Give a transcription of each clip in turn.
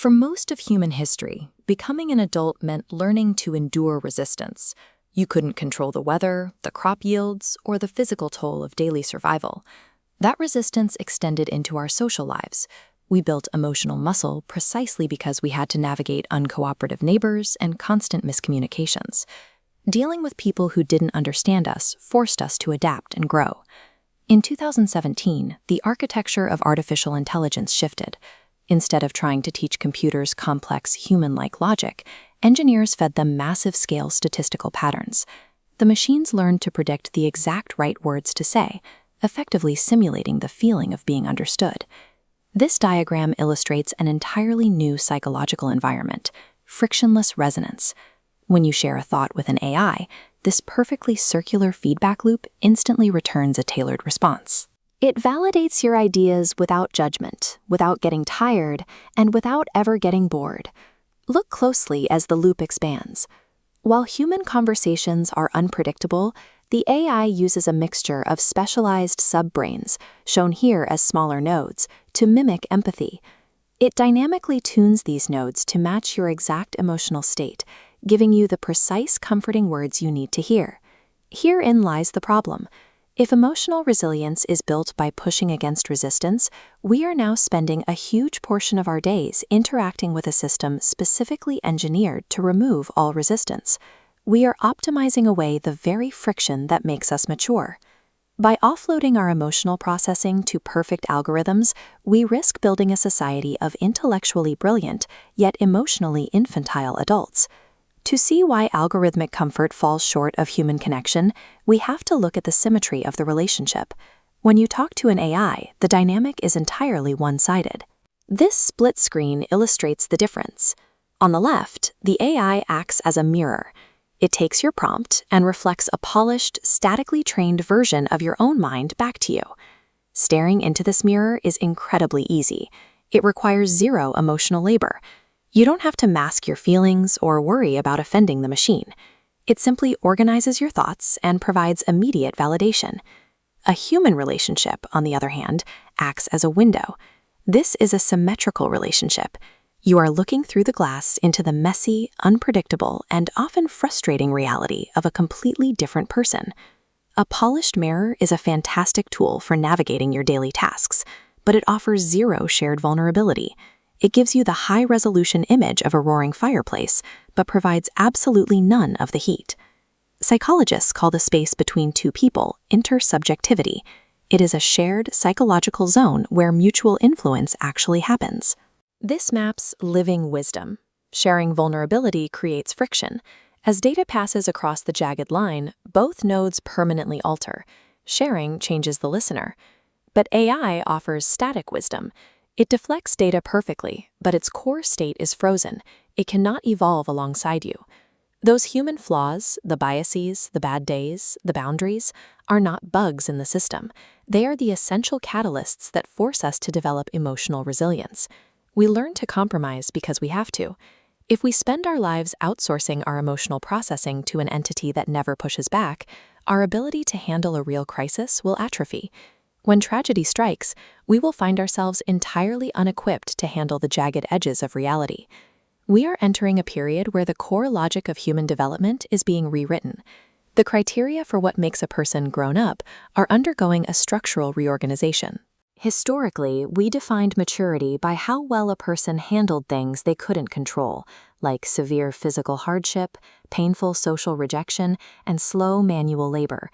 For most of human history, becoming an adult meant learning to endure resistance. You couldn't control the weather, the crop yields, or the physical toll of daily survival. That resistance extended into our social lives. We built emotional muscle precisely because we had to navigate uncooperative neighbors and constant miscommunications. Dealing with people who didn't understand us forced us to adapt and grow. In 2017, the architecture of artificial intelligence shifted. Instead of trying to teach computers complex human-like logic, engineers fed them massive-scale statistical patterns. The machines learned to predict the exact right words to say, effectively simulating the feeling of being understood. This diagram illustrates an entirely new psychological environment, frictionless resonance. When you share a thought with an AI, this perfectly circular feedback loop instantly returns a tailored response. It validates your ideas without judgment, without getting tired, and without ever getting bored. Look closely as the loop expands. While human conversations are unpredictable, the AI uses a mixture of specialized subbrains, shown here as smaller nodes, to mimic empathy. It dynamically tunes these nodes to match your exact emotional state, giving you the precise comforting words you need to hear. Herein lies the problem. If emotional resilience is built by pushing against resistance, we are now spending a huge portion of our days interacting with a system specifically engineered to remove all resistance. We are optimizing away the very friction that makes us mature. By offloading our emotional processing to perfect algorithms, we risk building a society of intellectually brilliant, yet emotionally infantile adults. To see why algorithmic comfort falls short of human connection, we have to look at the symmetry of the relationship. When you talk to an AI, the dynamic is entirely one-sided. This split screen illustrates the difference. On the left, the AI acts as a mirror. It takes your prompt and reflects a polished, statically trained version of your own mind back to you. Staring into this mirror is incredibly easy. It requires zero emotional labor. You don't have to mask your feelings or worry about offending the machine. It simply organizes your thoughts and provides immediate validation. A human relationship, on the other hand, acts as a window. This is a symmetrical relationship. You are looking through the glass into the messy, unpredictable, and often frustrating reality of a completely different person. A polished mirror is a fantastic tool for navigating your daily tasks, but it offers zero shared vulnerability. It gives you the high-resolution image of a roaring fireplace, but provides absolutely none of the heat. Psychologists call the space between two people intersubjectivity. It is a shared psychological zone where mutual influence actually happens. This maps living wisdom. Sharing vulnerability creates friction. As data passes across the jagged line, both nodes permanently alter. Sharing changes the listener. But AI offers static wisdom. It deflects data perfectly, but its core state is frozen. It cannot evolve alongside you. Those human flaws, the biases, the bad days, the boundaries, are not bugs in the system. They are the essential catalysts that force us to develop emotional resilience. We learn to compromise because we have to. If we spend our lives outsourcing our emotional processing to an entity that never pushes back, our ability to handle a real crisis will atrophy. When tragedy strikes, we will find ourselves entirely unequipped to handle the jagged edges of reality. We are entering a period where the core logic of human development is being rewritten. The criteria for what makes a person grown up are undergoing a structural reorganization. Historically, we defined maturity by how well a person handled things they couldn't control, like severe physical hardship, painful social rejection, and slow manual labor.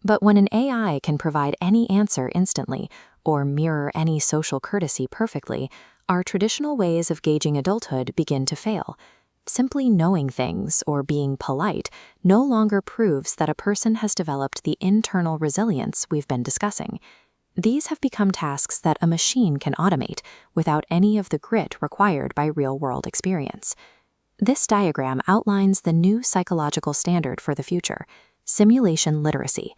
But when an AI can provide any answer instantly, or mirror any social courtesy perfectly, our traditional ways of gauging adulthood begin to fail. Simply knowing things or being polite no longer proves that a person has developed the internal resilience we've been discussing. These have become tasks that a machine can automate without any of the grit required by real-world experience. This diagram outlines the new psychological standard for the future: simulation literacy.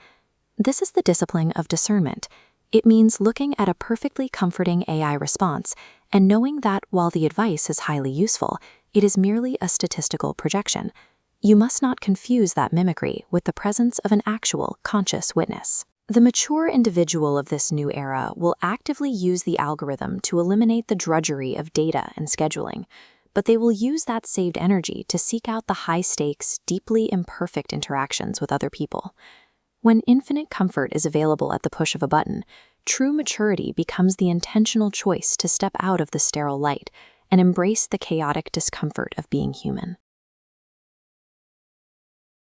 This is the discipline of discernment. It means looking at a perfectly comforting AI response and knowing that while the advice is highly useful, it is merely a statistical projection. You must not confuse that mimicry with the presence of an actual conscious witness. The mature individual of this new era will actively use the algorithm to eliminate the drudgery of data and scheduling, but they will use that saved energy to seek out the high-stakes, deeply imperfect interactions with other people. When infinite comfort is available at the push of a button, true maturity becomes the intentional choice to step out of the sterile light and embrace the chaotic discomfort of being human.